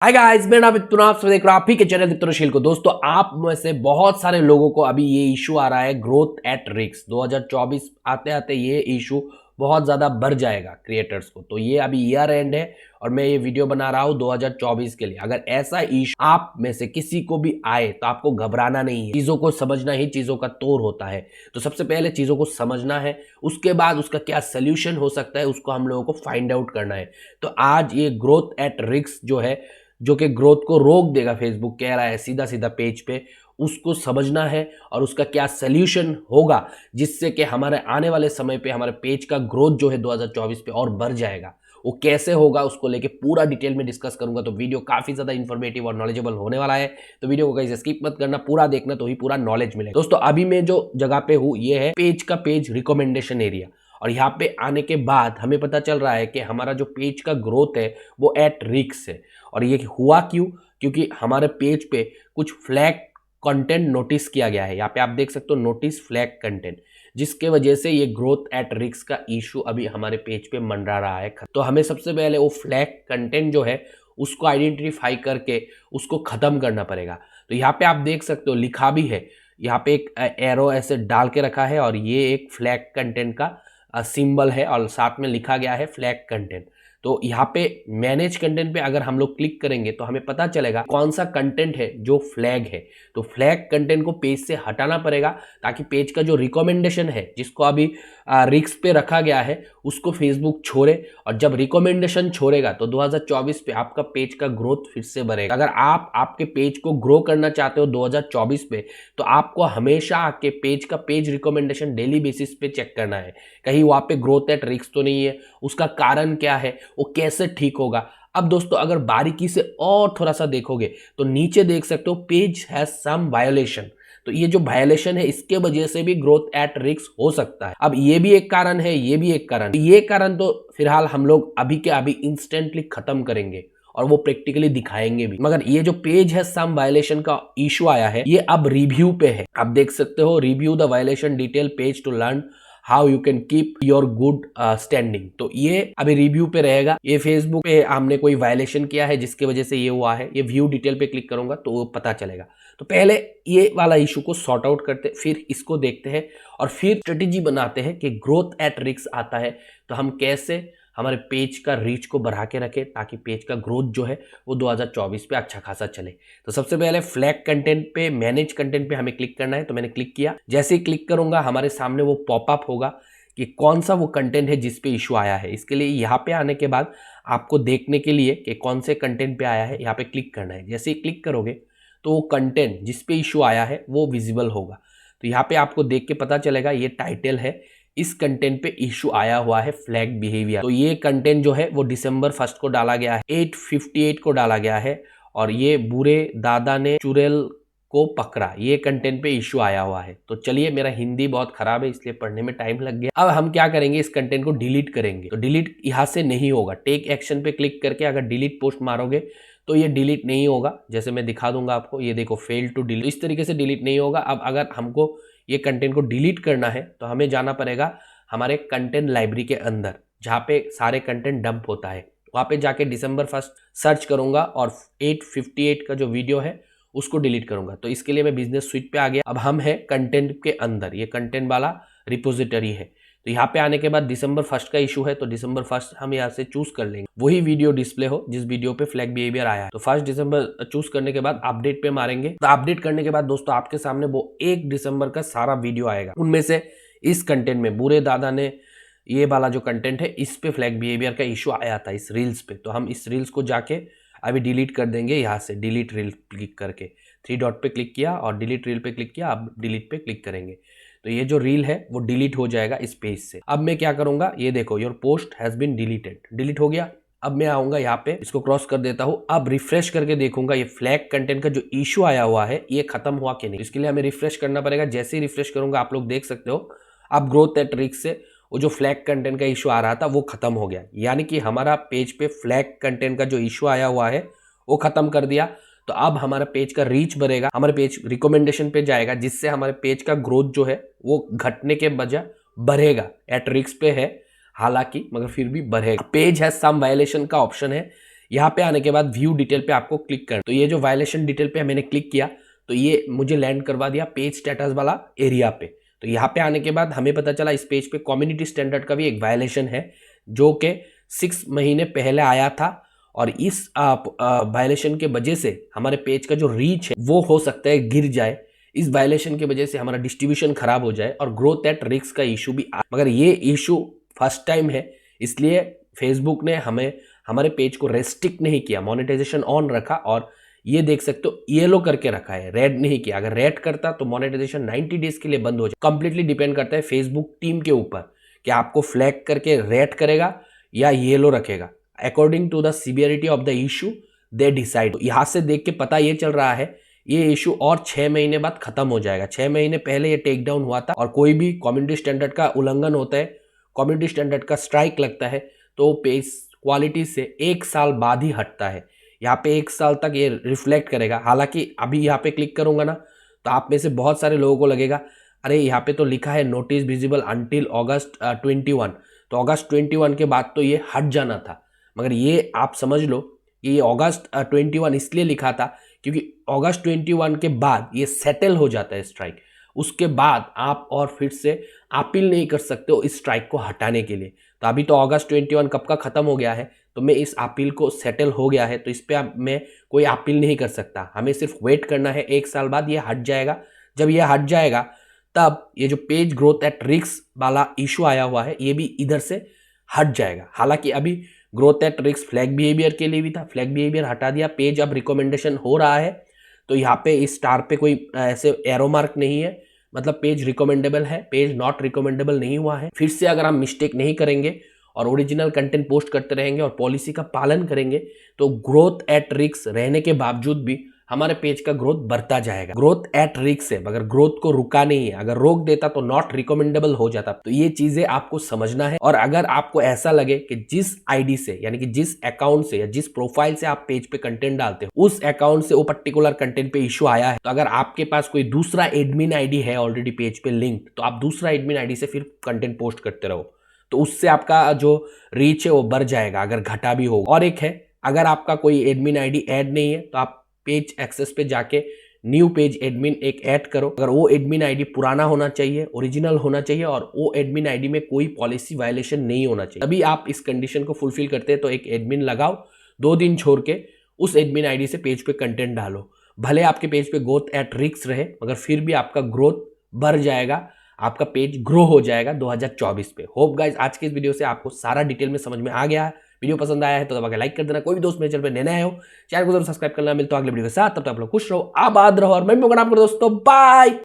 Hi guys, मेरा नाम है आप सब देख रहे हो आप ही के चैनल वित्तशील को। दोस्तों, आप में से बहुत सारे लोगों को अभी ये इशू आ रहा है, ग्रोथ एट रिस्क। 2024 आते आते ये इशू बहुत ज़्यादा बढ़ जाएगा क्रिएटर्स को। तो ये अभी ईयर एंड है और मैं ये वीडियो बना रहा हूँ 2024 के लिए। अगर ऐसा इशू आप में से किसी को भी आए तो आपको घबराना नहीं है, चीज़ों को समझना ही चीज़ों का तोड़ होता है। तो सबसे पहले चीज़ों को समझना है, उसके बाद उसका क्या सोल्यूशन हो सकता है उसको हम लोगों को फाइंड आउट करना है। तो आज ये ग्रोथ एट रिस्क जो है, जो कि ग्रोथ को रोक देगा, फेसबुक कह रहा है सीधा सीधा पेज पे, उसको समझना है और उसका क्या सल्यूशन होगा जिससे कि हमारे आने वाले समय पे हमारे पेज का ग्रोथ जो है 2024 पे और बढ़ जाएगा। वो कैसे होगा उसको लेके पूरा डिटेल में डिस्कस करूंगा। तो वीडियो काफी ज्यादा इंफॉर्मेटिव और नॉलेजेबल होने वाला है। तो वीडियो को कहीं स्किप मत करना, पूरा देखना तो ही पूरा नॉलेज मिलेगा। दोस्तों, अभी मैं जो जगह पे हूँ ये है पेज का पेज रिकमेंडेशन एरिया। और यहाँ पे आने के बाद हमें पता चल रहा है कि हमारा जो पेज का ग्रोथ है वो एट रिस्क है। और ये हुआ क्यों? क्योंकि हमारे पेज पे कुछ फ्लैग कंटेंट नोटिस किया गया है। यहाँ पे आप देख सकते हो, नोटिस फ्लैग कंटेंट, जिसके वजह से ये ग्रोथ एट रिस्क का इशू अभी हमारे पेज पे मंडरा रहा है। तो हमें सबसे पहले वो फ्लैग कंटेंट जो है उसको आइडेंटिफाई करके उसको खत्म करना पड़ेगा। तो यहाँ पे आप देख सकते हो, लिखा भी है, यहाँ पे एक एरो ऐसे डाल के रखा है और ये एक फ्लैग कंटेंट का सिंबल है और साथ में लिखा गया है फ्लैग कंटेंट। तो यहाँ पे मैनेज कंटेंट पे अगर हम लोग क्लिक करेंगे तो हमें पता चलेगा कौन सा कंटेंट है जो फ्लैग है। तो फ्लैग कंटेंट को पेज से हटाना पड़ेगा ताकि पेज का जो रिकमेंडेशन है, जिसको अभी रिस्क पे रखा गया है, उसको फेसबुक छोड़े। और जब रिकमेंडेशन छोड़ेगा तो 2024 पे आपका पेज का ग्रोथ फिर से बढ़ेगा। अगर आप आपके पेज को ग्रो करना चाहते हो 2024 पे, तो आपको हमेशा आके पेज का पेज रिकमेंडेशन डेली बेसिस पे चेक करना है, कहीं वहाँ पे ग्रोथ एट रिस्क तो नहीं है, उसका कारण क्या है, वो कैसे ठीक होगा। अब दोस्तों, अगर बारीकी से और थोड़ा सा देखोगे तो नीचे देख सकते हो पेज हैज सम वायोलेशन। तो ये जो वायोलेशन है इसके वजह से भी ग्रोथ एट रिस्क हो सकता है। अब ये भी एक कारण है, ये भी एक कारण। ये कारण तो फिलहाल हम लोग अभी के अभी इंस्टेंटली खत्म करेंगे और वो प्रैक्टिकली दिखाएंगे भी। मगर ये जो पेज है सम वायलेशन का इशू आया है, ये अब रिव्यू पे है। आप देख सकते हो, review the violation detail page to learn how you can keep your good standing. तो ये अभी रिव्यू पे रहेगा। ये फेसबुक पे हमने कोई वायलेशन किया है जिसकी वजह से ये हुआ है। ये व्यू डिटेल पे क्लिक करूंगा तो वो पता चलेगा। तो पहले ये वाला इशू को सॉर्ट आउट करते, फिर इसको देखते हैं और फिर स्ट्रेटेजी बनाते हैं कि ग्रोथ एट रिस्क आता है तो हम कैसे हमारे पेज का रीच को बढ़ा के रखें ताकि पेज का ग्रोथ जो है वो 2024 पे अच्छा खासा चले। तो सबसे पहले फ्लैग कंटेंट पे, मैनेज कंटेंट पे हमें क्लिक करना है। तो मैंने क्लिक किया। जैसे ही क्लिक करूंगा हमारे सामने वो पॉपअप होगा कि कौन सा वो कंटेंट है जिस पे इशू आया है। इसके लिए यहाँ पे आने के बाद आपको देखने के लिए कि कौन से कंटेंट पे आया है, यहाँ पे क्लिक करना है। जैसे ही क्लिक करोगे तो वो कंटेंट जिस पे इशू आया है वो विजिबल होगा। तो यहाँ पे आपको देख के पता चलेगा ये टाइटल है, इस कंटेंट पे इशू आया हुआ है फ्लैग बिहेवियर। तो ये कंटेंट जो है वो दिसंबर 1 को डाला गया है, 8:58 को डाला गया है। और ये बुरे दादा ने चुड़ैल को पकड़ा, ये कंटेंट पे इशू आया हुआ है। तो चलिए, मेरा हिंदी बहुत खराब है इसलिए पढ़ने में टाइम लग गया। अब हम क्या करेंगे, इस कंटेंट को डिलीट करेंगे। तो डिलीट यहाँ से नहीं होगा। टेक एक्शन पे क्लिक करके अगर डिलीट पोस्ट मारोगे तो ये डिलीट नहीं होगा। जैसे मैं दिखा दूंगा आपको, ये देखो, फेल टू डिलीट, इस तरीके से डिलीट नहीं होगा। अब अगर हमको ये कंटेंट को डिलीट करना है तो हमें जाना पड़ेगा हमारे कंटेंट लाइब्रेरी के अंदर, जहाँ पे सारे कंटेंट डंप होता है। वहाँ पे जाके दिसंबर 1 सर्च करूंगा और 8:58 का जो वीडियो है उसको डिलीट करूंगा। तो इसके लिए मैं बिजनेस स्विच पे आ गया। अब हम है कंटेंट के अंदर, ये कंटेंट वाला रिपोजिटरी है। तो यहाँ पे आने के बाद दिसंबर 1 का इशू है तो दिसंबर 1 हम यहाँ से चूज कर लेंगे, वही वीडियो डिस्प्ले हो जिस वीडियो पे फ्लैग बिहेवियर आया है। तो 1 दिसंबर चूज करने के बाद अपडेट पे मारेंगे। तो अपडेट करने के बाद दोस्तों आपके सामने वो 1 दिसंबर का सारा वीडियो आएगा। उनमें से इस कंटेंट में बुरे दादा ने, ये वाला जो कंटेंट है, इस पे फ्लैग बिहेवियर का इशू आया था, इस रील्स पे। तो हम इस रील्स को जाके अभी डिलीट कर देंगे। यहाँ से डिलीट रील क्लिक करके 3 डॉट पे क्लिक किया और डिलीट रील पे क्लिक किया। अब डिलीट पे क्लिक करेंगे तो ये जो रील है वो डिलीट हो जाएगा इस पेज से। अब मैं क्या करूंगा, ये देखो, your post has been deleted, delete हो गया। अब मैं आऊंगा यहाँ पे, इसको क्रॉस कर देता हूँ। अब रिफ्रेश करके देखूंगा ये फ्लैग कंटेंट का जो इशू आया हुआ है ये खत्म हुआ कि नहीं। इसके लिए हमें रिफ्रेश करना पड़ेगा। जैसे ही रिफ्रेश करूंगा आप लोग देख सकते हो अब ग्रोथ एट रिस्क से वो जो फ्लैग कंटेंट का इशू आ रहा था वो खत्म हो गया। यानी कि हमारा पेज पे फ्लैग कंटेंट का जो इशू आया हुआ है वो खत्म कर दिया। तो अब हमारा पेज का रीच बढ़ेगा, हमारे पेज रिकमेंडेशन पे जाएगा, जिससे हमारे पेज का ग्रोथ जो है वो घटने के बजाय बढ़ेगा। एट रिस्क पे है हालांकि, मगर फिर भी बढ़ेगा। पेज है सम वायलेशन का ऑप्शन है, यहाँ पे आने के बाद व्यू डिटेल पे आपको क्लिक करना। तो ये जो वायलेशन डिटेल पे मैंने क्लिक किया तो ये मुझे लैंड करवा दिया पेज स्टेटस वाला एरिया पे। तो यहाँ पे आने के बाद हमें पता चला इस पेज पे कम्युनिटी स्टैंडर्ड का भी एक वायलेशन है जो कि 6 महीने पहले आया था, और इस वायलेशन के वजह से हमारे पेज का जो रीच है वो हो सकता है गिर जाए। इस वायलेशन की वजह से हमारा डिस्ट्रीब्यूशन खराब हो जाए और ग्रोथ एट रिस्क का इशू भी मगर ये इशू फर्स्ट टाइम है, इसलिए फेसबुक ने हमें हमारे पेज को रेस्ट्रिक्ट नहीं किया, मोनेटाइजेशन ऑन रखा। और ये देख सकते हो येलो करके रखा है, रेड नहीं किया। अगर रेड करता तो मोनेटाइजेशन 90 डेज के लिए बंद हो जाए। कंप्लीटली डिपेंड करता है फेसबुक टीम के ऊपर कि आपको फ्लैग करके रेड करेगा या येलो रखेगा। According to the severity of the issue they decide. यहाँ से देख के पता ये चल रहा है ये इशू और 6 महीने बाद खत्म हो जाएगा। 6 महीने पहले ये टेक डाउन हुआ था, और कोई भी कम्युनिटी स्टैंडर्ड का उल्लंघन होता है, कम्युनिटी स्टैंडर्ड का स्ट्राइक लगता है तो पेज क्वालिटी से 1 साल बाद ही हटता है। यहाँ पे 1 साल तक ये रिफ्लेक्ट करेगा। हालांकि अभी यहाँ पे क्लिक करूंगा ना तो आप में से बहुत सारे लोगों को लगेगा अरे यहाँ पे तो लिखा है नोटिस विजिबल अंटिल अगस्त 21, तो अगस्त 21 के बाद तो ये हट जाना था। मगर ये आप समझ लो कि ये अगस्त 21 इसलिए लिखा था क्योंकि अगस्त 21 के बाद ये सेटल हो जाता है स्ट्राइक। उसके बाद आप और फिर से अपील नहीं कर सकते हो इस स्ट्राइक को हटाने के लिए। तो अभी तो अगस्त 21 कब का खत्म हो गया है, तो मैं इस अपील को सेटल हो गया है तो इस पर मैं कोई अपील नहीं कर सकता। हमें सिर्फ वेट करना है, 1 साल बाद ये हट जाएगा। जब ये हट जाएगा तब ये जो पेज ग्रोथ एट रिस्क वाला इशू आया हुआ है ये भी इधर से हट जाएगा। हालांकि अभी growth at risk flag behaviour के लिए भी था, फ्लैग बिहेवियर हटा दिया, पेज अब रिकमेंडेशन हो रहा है। तो यहाँ पे इस स्टार पे कोई ऐसे एरो मार्क नहीं है, मतलब पेज रिकमेंडेबल है, पेज नॉट रिकमेंडेबल नहीं हुआ है। फिर से अगर हम मिस्टेक नहीं करेंगे और ओरिजिनल कंटेंट पोस्ट करते रहेंगे और पॉलिसी का पालन करेंगे तो ग्रोथ एट रिस्क रहने के बावजूद भी हमारे पेज का ग्रोथ बढ़ता जाएगा। ग्रोथ एट रिस्क है, मगर ग्रोथ को रुका नहीं है। अगर रोक देता तो नॉट रिकमेंडेबल हो जाता। तो ये चीजें आपको समझना है। और अगर आपको ऐसा लगे कि जिस आईडी से यानी कि जिस अकाउंट से या जिस प्रोफाइल से आप पेज पे कंटेंट डालते हो उस अकाउंट से वो पर्टिकुलर कंटेंट पे इशू आया है, तो अगर आपके पास कोई दूसरा एडमिन आईडी है ऑलरेडी पेज पे लिंक, तो आप दूसरा एडमिन आईडी से फिर कंटेंट पोस्ट करते रहो, तो उससे आपका जो रीच है वो बढ़ जाएगा अगर घटा भी होगा। और एक है, अगर आपका कोई एडमिन आईडी ऐड नहीं है तो आप पेज एक्सेस पे जाके न्यू पेज एडमिन एक ऐड करो। अगर वो एडमिन आईडी पुराना होना चाहिए, ओरिजिनल होना चाहिए, और वो एडमिन आईडी में कोई पॉलिसी वायलेशन नहीं होना चाहिए, तभी आप इस कंडीशन को फुलफिल करते हैं। तो एक एडमिन लगाओ, 2 दिन छोड़ के उस एडमिन आईडी से पेज पे कंटेंट डालो। भले आपके पेज पे ग्रोथ एट रिस्क रहे मगर फिर भी आपका ग्रोथ बढ़ जाएगा, आपका पेज ग्रो हो जाएगा 2024 पे। होप गाइज आज के इस वीडियो से आपको सारा डिटेल में समझ में आ गया है। वीडियो पसंद आया है तो दबा के लाइक कर देना। कोई भी दोस्त मेरे चैनल पे नया हो चैनल को जरूर सब्सक्राइब करना। मिलता हूं अगले वीडियो के साथ, तब तक आप लोग खुश रहो, आबाद रहो और मैं आपको दोस्तों बाय।